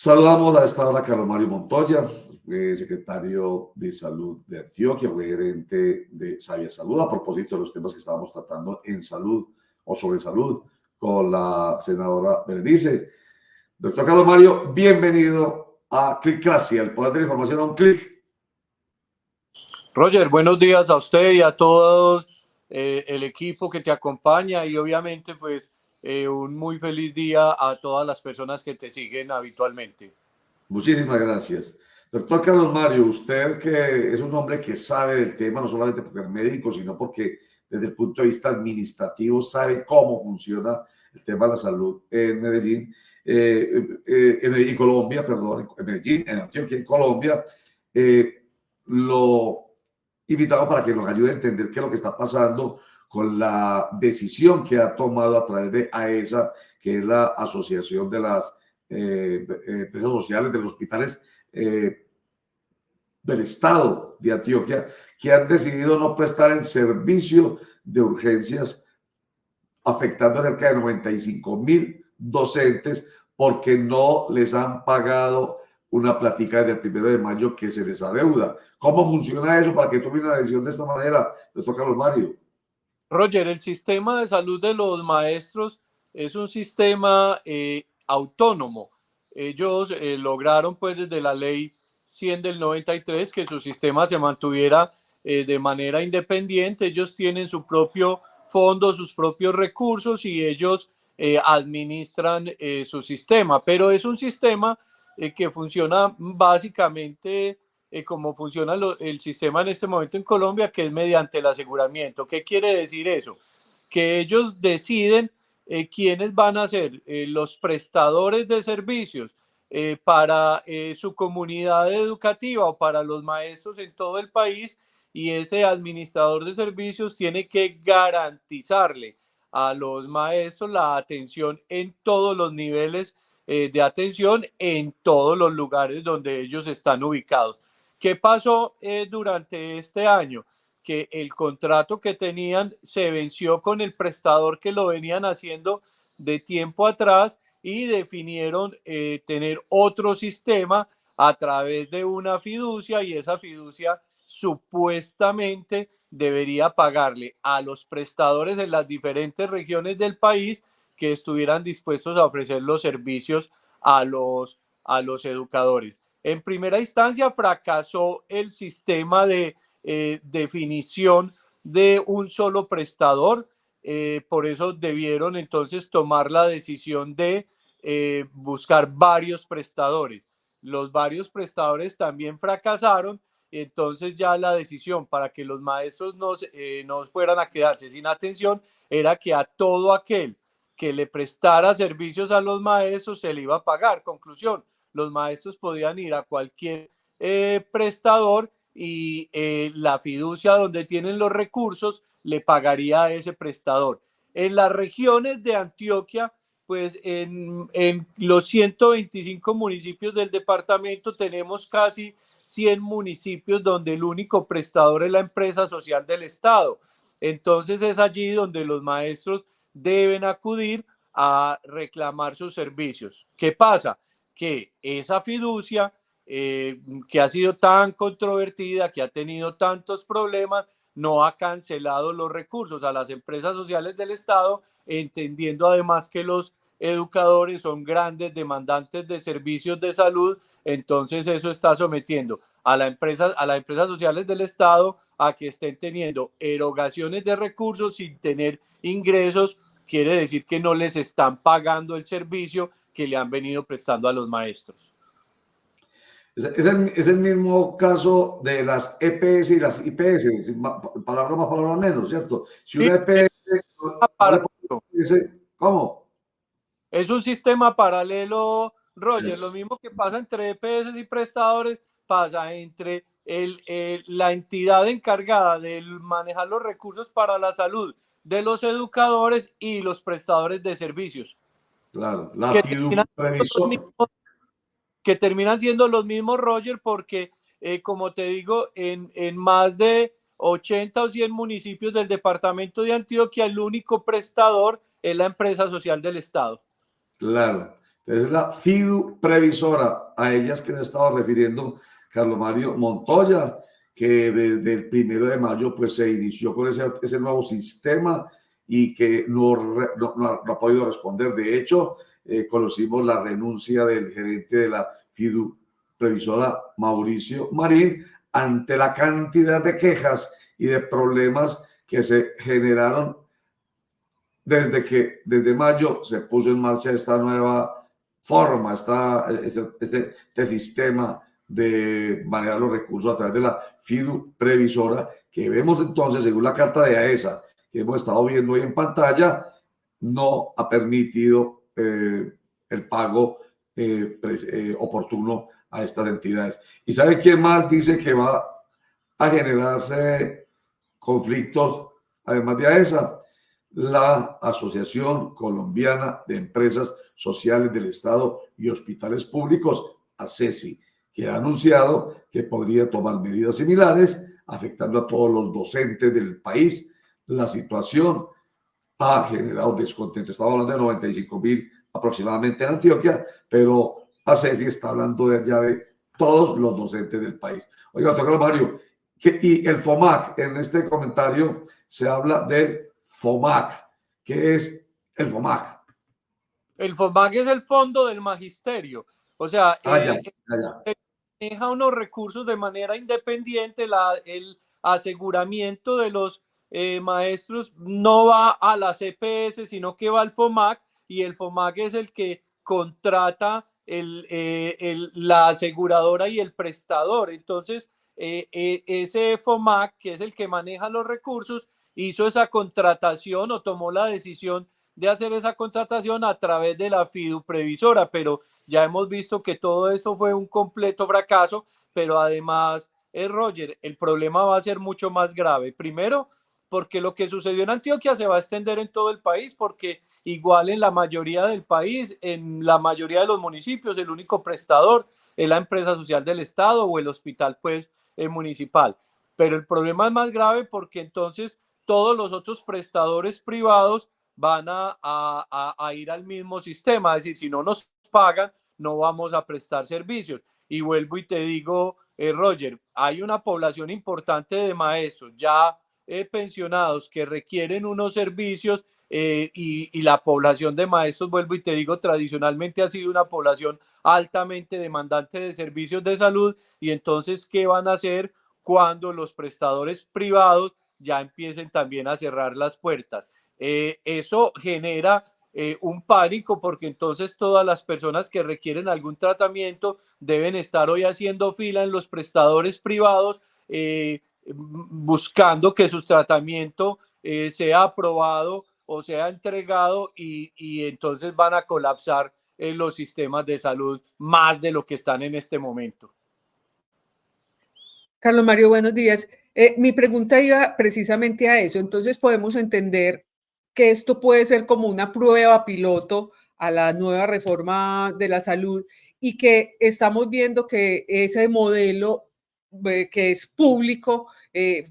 Saludamos a esta hora a Carlos Mario Montoya, secretario de Salud de Antioquia, fue gerente de Sabia Salud, a propósito de los temas que estábamos tratando en salud o sobre salud con la senadora Berenice. Doctor Carlos Mario, bienvenido a Clickracia, el poder de la información a un clic. Roger, buenos días a usted y a todos el equipo que te acompaña y obviamente pues un muy feliz día a todas las personas que te siguen habitualmente. Muchísimas gracias. Doctor Carlos Mario, usted que es un hombre que sabe del tema, no solamente porque es médico, sino porque desde el punto de vista administrativo sabe cómo funciona el tema de la salud en Medellín, en Colombia, perdón, en Medellín, en Antioquia, en Colombia. Lo invitamos para que nos ayude a entender qué es lo que está pasando con la decisión que ha tomado a través de AESA, que es la Asociación de las empresas sociales de los hospitales del Estado de Antioquia, que han decidido no prestar el servicio de urgencias, afectando a cerca de 95.000 docentes porque no les han pagado una platica desde el 1 de mayo que se les adeuda. ¿Cómo funciona eso para que tomen una decisión de esta manera? Doctor Carlos Mario. Roger, el sistema de salud de los maestros es un sistema autónomo. Ellos lograron pues desde la ley 100 del 93 que su sistema se mantuviera de manera independiente. Ellos tienen su propio fondo, sus propios recursos y ellos administran su sistema. Pero es un sistema que funciona básicamente como funciona el sistema en este momento en Colombia, que es mediante el aseguramiento. ¿Qué quiere decir eso? Que ellos deciden quiénes van a ser los prestadores de servicios para su comunidad educativa o para los maestros en todo el país, y ese administrador de servicios tiene que garantizarle a los maestros la atención en todos los niveles de atención en todos los lugares donde ellos están ubicados. ¿Qué pasó durante este año? Que el contrato que tenían se venció con el prestador que lo venían haciendo de tiempo atrás y definieron tener otro sistema a través de una fiducia, y esa fiducia supuestamente debería pagarle a los prestadores en las diferentes regiones del país que estuvieran dispuestos a ofrecer los servicios a los educadores. En primera instancia fracasó el sistema de definición de un solo prestador, por eso debieron entonces tomar la decisión de buscar varios prestadores. Los varios prestadores también fracasaron, entonces ya la decisión para que los maestros no fueran a quedarse sin atención era que a todo aquel que le prestara servicios a los maestros se le iba a pagar. Conclusión, los maestros podían ir a cualquier prestador y la fiducia donde tienen los recursos le pagaría a ese prestador. En las regiones de Antioquia, pues en los 125 municipios del departamento tenemos casi 100 municipios donde el único prestador es la empresa social del Estado. Entonces es allí donde los maestros deben acudir a reclamar sus servicios. ¿Qué pasa? Que esa fiducia que ha sido tan controvertida, que ha tenido tantos problemas, no ha cancelado los recursos a las empresas sociales del Estado, entendiendo además que los educadores son grandes demandantes de servicios de salud. Entonces eso está sometiendo a las empresas sociales del Estado a que estén teniendo erogaciones de recursos sin tener ingresos. Quiere decir que no les están pagando el servicio que le han venido prestando a los maestros. Es el mismo caso de las EPS y las IPS, palabras más, palabras menos, ¿cierto? Si una EPS no le pone, ¿cómo? Es un sistema paralelo, Roger. Lo mismo que pasa entre EPS y prestadores, pasa entre la entidad encargada de manejar los recursos para la salud de los educadores y los prestadores de servicios. Claro, la que terminan siendo los mismos, Roger, porque como te digo, en más de 80 o 100 municipios del departamento de Antioquia, el único prestador es la empresa social del Estado. Claro, Entonces, la FIDU Previsora, a ellas que se ha estado refiriendo Carlos Mario Montoya, que desde el 1 de mayo pues se inició con ese nuevo sistema y que no ha podido responder. De hecho, conocimos la renuncia del gerente de la FIDU Previsora, Mauricio Marín, ante la cantidad de quejas y de problemas que se generaron desde mayo se puso en marcha esta nueva forma, este sistema de manejar los recursos a través de la FIDU Previsora, que vemos entonces, según la carta de AESA, que hemos estado viendo hoy en pantalla, no ha permitido el pago oportuno a estas entidades. ¿Y sabe quién más dice que va a generarse conflictos, además de AESA? La Asociación Colombiana de Empresas Sociales del Estado y Hospitales Públicos, ACESI, que ha anunciado que podría tomar medidas similares, afectando a todos los docentes del país. La situación ha generado descontento. Estamos hablando de 95.000 aproximadamente en Antioquia, pero ACESI está hablando ya de todos los docentes del país. Oiga, doctor Mario, y el FOMAC, en este comentario se habla del FOMAC. ¿Qué es el FOMAC? El FOMAC es el Fondo del Magisterio. O sea, ya. maneja unos recursos de manera independiente. El aseguramiento de los maestros no va a la CPS, sino que va al FOMAC, y el FOMAC es el que contrata la aseguradora y el prestador. Entonces, ese FOMAC, que es el que maneja los recursos, hizo esa contratación o tomó la decisión de hacer esa contratación a través de la FIDU Previsora, pero ya hemos visto que todo esto fue un completo fracaso, pero además, Roger, el problema va a ser mucho más grave. Primero, porque lo que sucedió en Antioquia se va a extender en todo el país, porque igual en la mayoría del país, en la mayoría de los municipios, el único prestador es la empresa social del Estado o el hospital pues municipal. Pero el problema es más grave porque entonces todos los otros prestadores privados van a ir al mismo sistema, es decir, si no nos pagan, no vamos a prestar servicios. Y vuelvo y te digo, Roger, hay una población importante de maestros ya pensionados que requieren unos servicios y la población de maestros, vuelvo y te digo, tradicionalmente ha sido una población altamente demandante de servicios de salud, y entonces, ¿qué van a hacer cuando los prestadores privados ya empiecen también a cerrar las puertas? Eso genera un pánico, porque entonces todas las personas que requieren algún tratamiento deben estar hoy haciendo fila en los prestadores privados, buscando que su tratamiento sea aprobado o sea entregado, y entonces van a colapsar los sistemas de salud más de lo que están en este momento. Carlos Mario, buenos días. Mi pregunta iba precisamente a eso. Entonces podemos entender que esto puede ser como una prueba piloto a la nueva reforma de la salud, y que estamos viendo que ese modelo que es público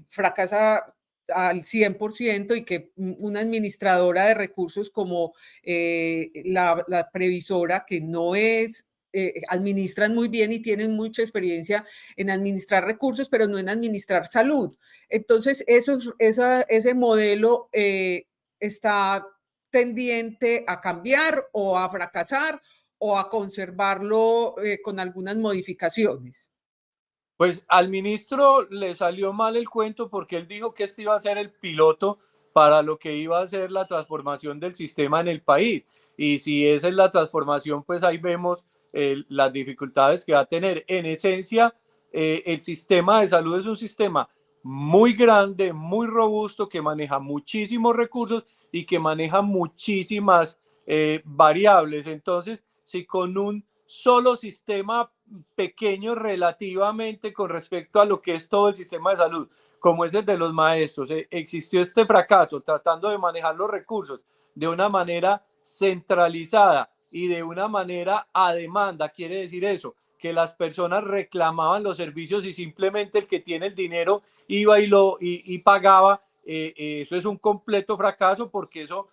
fracasa al 100%, y que una administradora de recursos como la Previsora, que no es administran muy bien y tienen mucha experiencia en administrar recursos, pero no en administrar salud. Entonces, ese modelo está tendiente a cambiar o a fracasar o a conservarlo con algunas modificaciones. Pues al ministro le salió mal el cuento, porque él dijo que este iba a ser el piloto para lo que iba a ser la transformación del sistema en el país. Y si esa es la transformación, pues ahí vemos las dificultades que va a tener. En esencia, el sistema de salud es un sistema muy grande, muy robusto, que maneja muchísimos recursos y que maneja muchísimas variables. Entonces, si con un solo sistema pequeño relativamente con respecto a lo que es todo el sistema de salud, como es el de los maestros, existió este fracaso tratando de manejar los recursos de una manera centralizada y de una manera a demanda. Quiere decir eso, que las personas reclamaban los servicios y simplemente el que tiene el dinero iba y pagaba. Eso es un completo fracaso, porque eso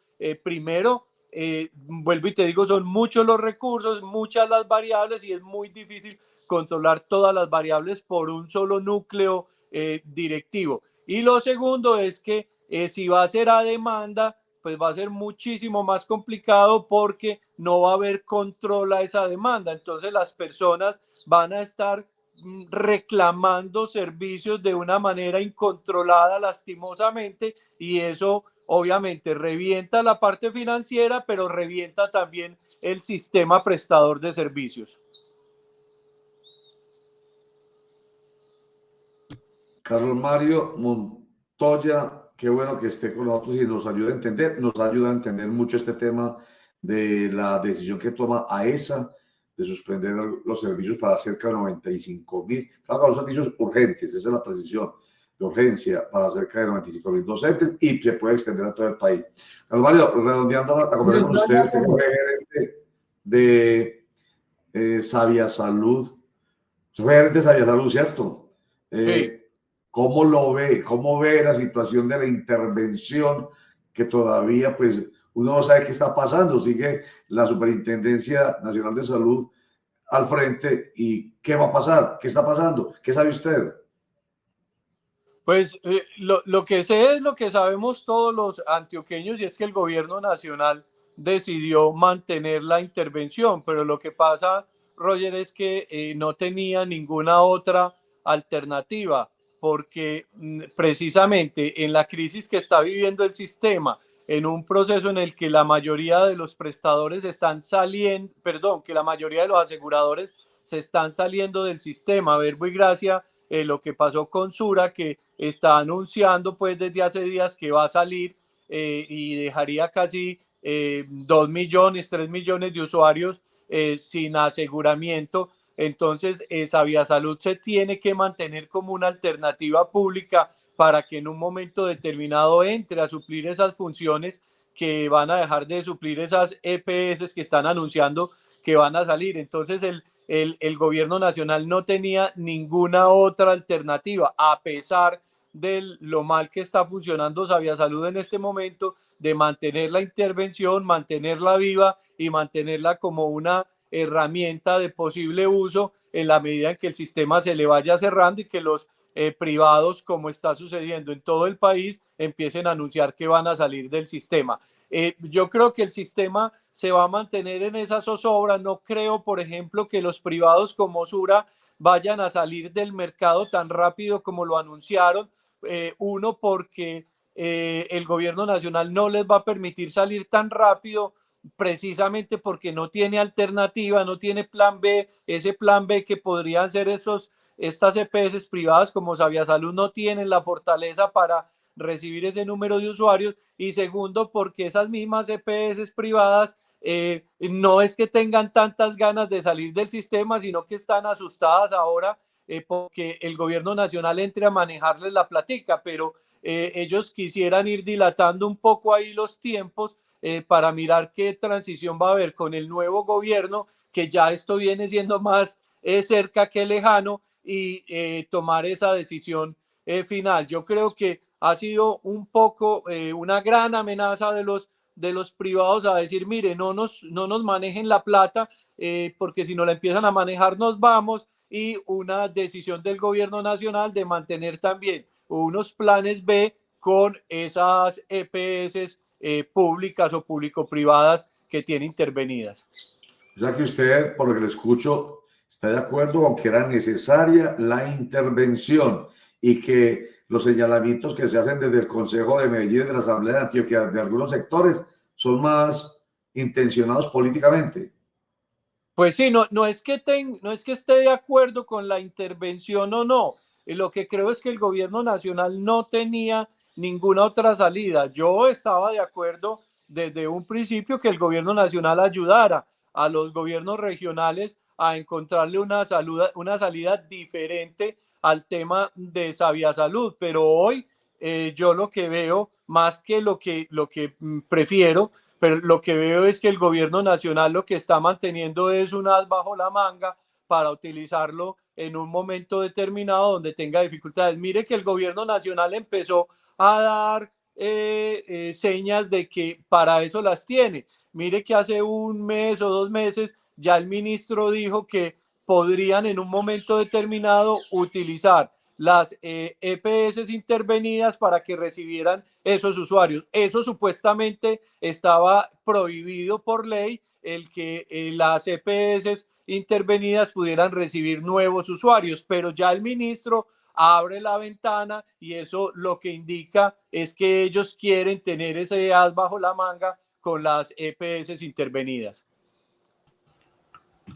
primero vuelvo y te digo, son muchos los recursos, muchas las variables y es muy difícil controlar todas las variables por un solo núcleo directivo. Y lo segundo es que si va a ser a demanda, pues va a ser muchísimo más complicado porque no va a haber control a esa demanda. Entonces las personas van a estar reclamando servicios de una manera incontrolada, lastimosamente, y eso obviamente revienta la parte financiera, pero revienta también el sistema prestador de servicios. Carlos Mario Montoya, qué bueno que esté con nosotros y nos ayuda a entender mucho este tema de la decisión que toma AESA de suspender los servicios para cerca de 95.000, claro, los servicios urgentes, esa es la precisión, de urgencia para cerca de 95.000 docentes y se puede extender a todo el país. Carlos Mario, redondeando la conversación con ustedes, que fue gerente de Sabia Salud, fue gerente de Sabia Salud, ¿cierto? Sí. ¿Cómo lo ve? ¿Cómo ve la situación de la intervención que todavía, pues, uno no sabe qué está pasando? Sigue la Superintendencia Nacional de Salud al frente y ¿qué va a pasar? ¿Qué está pasando? ¿Qué sabe usted? Pues lo que sé es lo que sabemos todos los antioqueños y es que el gobierno nacional decidió mantener la intervención, pero lo que pasa, Roger, es que no tenía ninguna otra alternativa, porque precisamente en la crisis que está viviendo el sistema, en un proceso en el que la mayoría de los prestadores están saliendo, perdón, que la mayoría de los aseguradores se están saliendo del sistema, verbo y gracia, lo que pasó con Sura, que está anunciando pues desde hace días que va a salir y dejaría casi 2 millones, 3 millones de usuarios sin aseguramiento. Entonces, Sabia Salud se tiene que mantener como una alternativa pública para que en un momento determinado entre a suplir esas funciones que van a dejar de suplir esas EPS que están anunciando que van a salir. Entonces, el gobierno nacional no tenía ninguna otra alternativa, a pesar de lo mal que está funcionando Sabia Salud en este momento, de mantener la intervención, mantenerla viva y mantenerla como una herramienta de posible uso en la medida en que el sistema se le vaya cerrando y que los privados, como está sucediendo en todo el país, empiecen a anunciar que van a salir del sistema. Yo creo que el sistema se va a mantener en esa zozobra. No creo, por ejemplo, que los privados como Sura vayan a salir del mercado tan rápido como lo anunciaron. Uno, porque el gobierno nacional no les va a permitir salir tan rápido, precisamente porque no tiene alternativa, no tiene plan B. Ese plan B que podrían ser estas EPS privadas como Sabia Salud no tienen la fortaleza para recibir ese número de usuarios. Y segundo, porque esas mismas EPS privadas no es que tengan tantas ganas de salir del sistema, sino que están asustadas ahora porque el gobierno nacional entre a manejarles la platica, pero ellos quisieran ir dilatando un poco ahí los tiempos para mirar qué transición va a haber con el nuevo gobierno, que ya esto viene siendo más cerca que lejano, y tomar esa decisión final. Yo creo que ha sido un poco una gran amenaza de los privados a decir, mire, no nos manejen la plata, porque si no la empiezan a manejar nos vamos, y una decisión del gobierno nacional de mantener también unos planes B con esas EPS públicas o público-privadas que tiene intervenidas. O sea que usted, por lo que le escucho, está de acuerdo con que era necesaria la intervención y que los señalamientos que se hacen desde el Consejo de Medellín y de la Asamblea de Antioquia de algunos sectores son más intencionados políticamente. Pues sí, no es que no es que esté de acuerdo con la intervención o no. Lo que creo es que el gobierno nacional no tenía ninguna otra salida. Yo estaba de acuerdo desde un principio que el gobierno nacional ayudara a los gobiernos regionales a encontrarle una salida diferente al tema de Sabia Salud. Pero hoy yo lo que veo, más que lo que prefiero, pero lo que veo es que el gobierno nacional lo que está manteniendo es un as bajo la manga para utilizarlo en un momento determinado donde tenga dificultades. Mire que el gobierno nacional empezó a dar señas de que para eso las tiene. Mire que hace un mes o 2 meses ya el ministro dijo que podrían en un momento determinado utilizar las EPS intervenidas para que recibieran esos usuarios. Eso supuestamente estaba prohibido por ley, el que las EPS intervenidas pudieran recibir nuevos usuarios, pero ya el ministro abre la ventana y eso lo que indica es que ellos quieren tener ese as bajo la manga con las EPS intervenidas.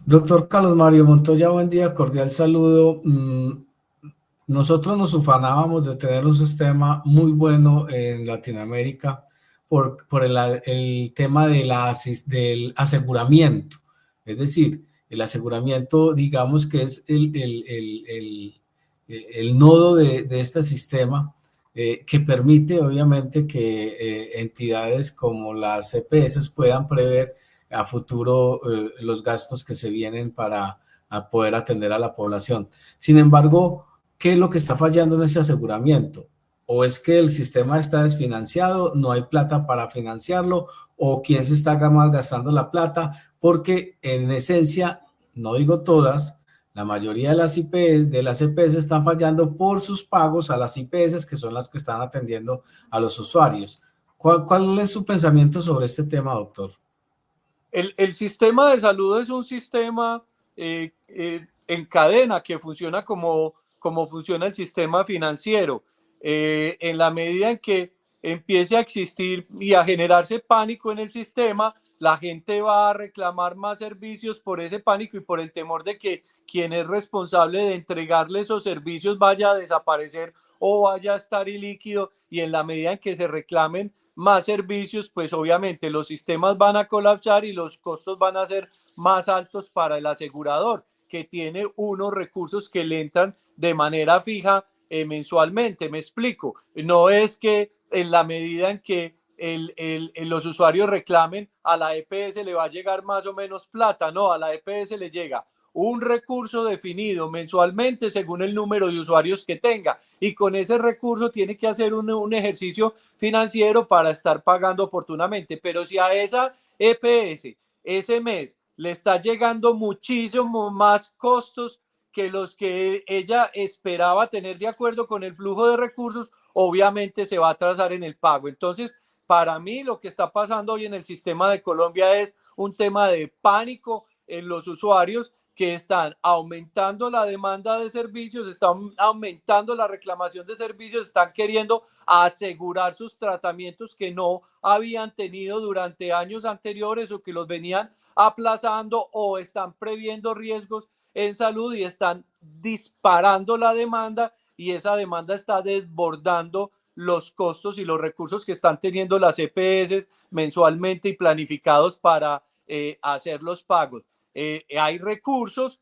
Doctor Carlos Mario Montoya, buen día, cordial saludo. Nosotros nos ufanábamos de tener un sistema muy bueno en Latinoamérica por el tema de del aseguramiento. Es decir, el aseguramiento, digamos que es el nodo de este sistema que permite obviamente que entidades como las EPS puedan prever a futuro los gastos que se vienen para poder atender a la población. Sin embargo, ¿qué es lo que está fallando en ese aseguramiento? ¿O es que el sistema está desfinanciado, no hay plata para financiarlo, o quién se está malgastando la plata? Porque en esencia, no digo todas, la mayoría de las EPS están fallando por sus pagos a las IPS, que son las que están atendiendo a los usuarios. ¿Cuál es su pensamiento sobre este tema, doctor? El sistema de salud es un sistema en cadena que funciona como funciona el sistema financiero. En la medida en que empiece a existir y a generarse pánico en el sistema, la gente va a reclamar más servicios por ese pánico y por el temor de que quien es responsable de entregarle esos servicios vaya a desaparecer o vaya a estar ilíquido, y en la medida en que se reclamen más servicios, pues obviamente los sistemas van a colapsar y los costos van a ser más altos para el asegurador, que tiene unos recursos que le entran de manera fija mensualmente. Me explico, no es que en la medida en que los usuarios reclamen, a la EPS le va a llegar más o menos plata, no, a la EPS le llega un recurso definido mensualmente según el número de usuarios que tenga, y con ese recurso tiene que hacer un ejercicio financiero para estar pagando oportunamente. Pero si a esa EPS ese mes le está llegando muchísimo más costos que los que ella esperaba tener de acuerdo con el flujo de recursos, obviamente se va a atrasar en el pago. Entonces, para mí lo que está pasando hoy en el sistema de Colombia es un tema de pánico en los usuarios, que están aumentando la demanda de servicios, están aumentando la reclamación de servicios, están queriendo asegurar sus tratamientos que no habían tenido durante años anteriores o que los venían aplazando, o están previendo riesgos en salud y están disparando la demanda, y esa demanda está desbordando los costos y los recursos que están teniendo las EPS mensualmente y planificados para hacer los pagos. Hay recursos,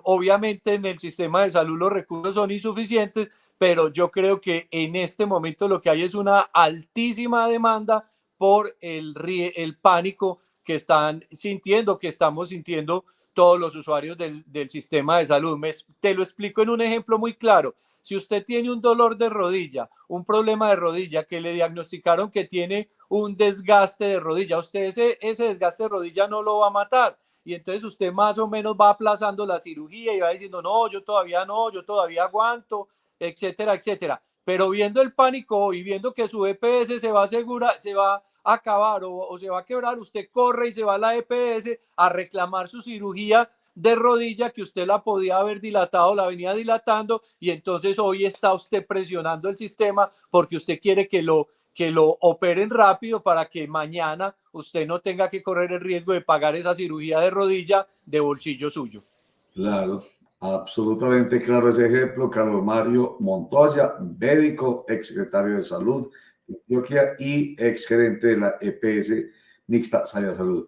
obviamente en el sistema de salud los recursos son insuficientes, pero yo creo que en este momento lo que hay es una altísima demanda por el pánico que están sintiendo, que estamos sintiendo todos los usuarios del sistema de salud. Te lo explico en un ejemplo muy claro. Si usted tiene un dolor de rodilla, un problema de rodilla, que le diagnosticaron que tiene un desgaste de rodilla, usted ese desgaste de rodilla no lo va a matar, y entonces usted más o menos va aplazando la cirugía y va diciendo, no, yo todavía aguanto, etcétera, etcétera. Pero viendo el pánico y viendo que su EPS se va a acabar o se va a quebrar, usted corre y se va a la EPS a reclamar su cirugía de rodilla, que usted la podía haber dilatado, la venía dilatando, y entonces hoy está usted presionando el sistema porque usted quiere que lo operen rápido para que mañana usted no tenga que correr el riesgo de pagar esa cirugía de rodilla de bolsillo suyo. Claro, absolutamente claro ese ejemplo. Carlos Mario Montoya, médico, exsecretario de Salud de Antioquia y exgerente de la EPS Mixta Salia Salud.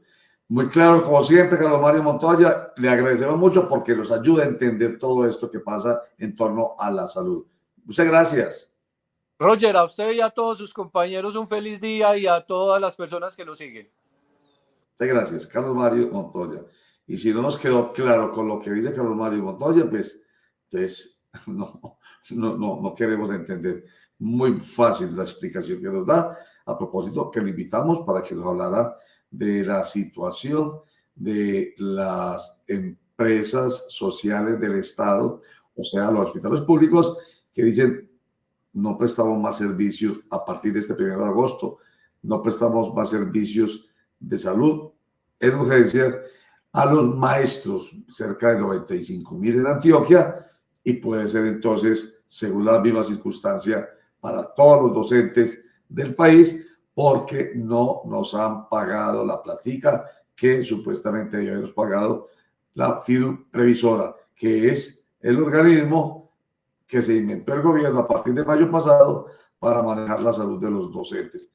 Muy claro, como siempre, Carlos Mario Montoya, le agradecemos mucho porque nos ayuda a entender todo esto que pasa en torno a la salud. Muchas gracias. Roger, a usted y a todos sus compañeros un feliz día, y a todas las personas que lo siguen. Muchas gracias, Carlos Mario Montoya. Y si no nos quedó claro con lo que dice Carlos Mario Montoya, pues no no queremos entender. Muy fácil la explicación que nos da. A propósito, que lo invitamos para que nos hablara de la situación de las empresas sociales del Estado, o sea, los hospitales públicos, que dicen, no prestamos más servicios a partir de este 1 de agosto, no prestamos más servicios de salud en urgencias a los maestros, cerca de 95.000 en Antioquia, y puede ser entonces, según la misma circunstancia, para todos los docentes del país, porque no nos han pagado la platica que supuestamente debe habernos pagado la FIDU Previsora, que es el organismo que se inventó el gobierno a partir de mayo pasado para manejar la salud de los docentes.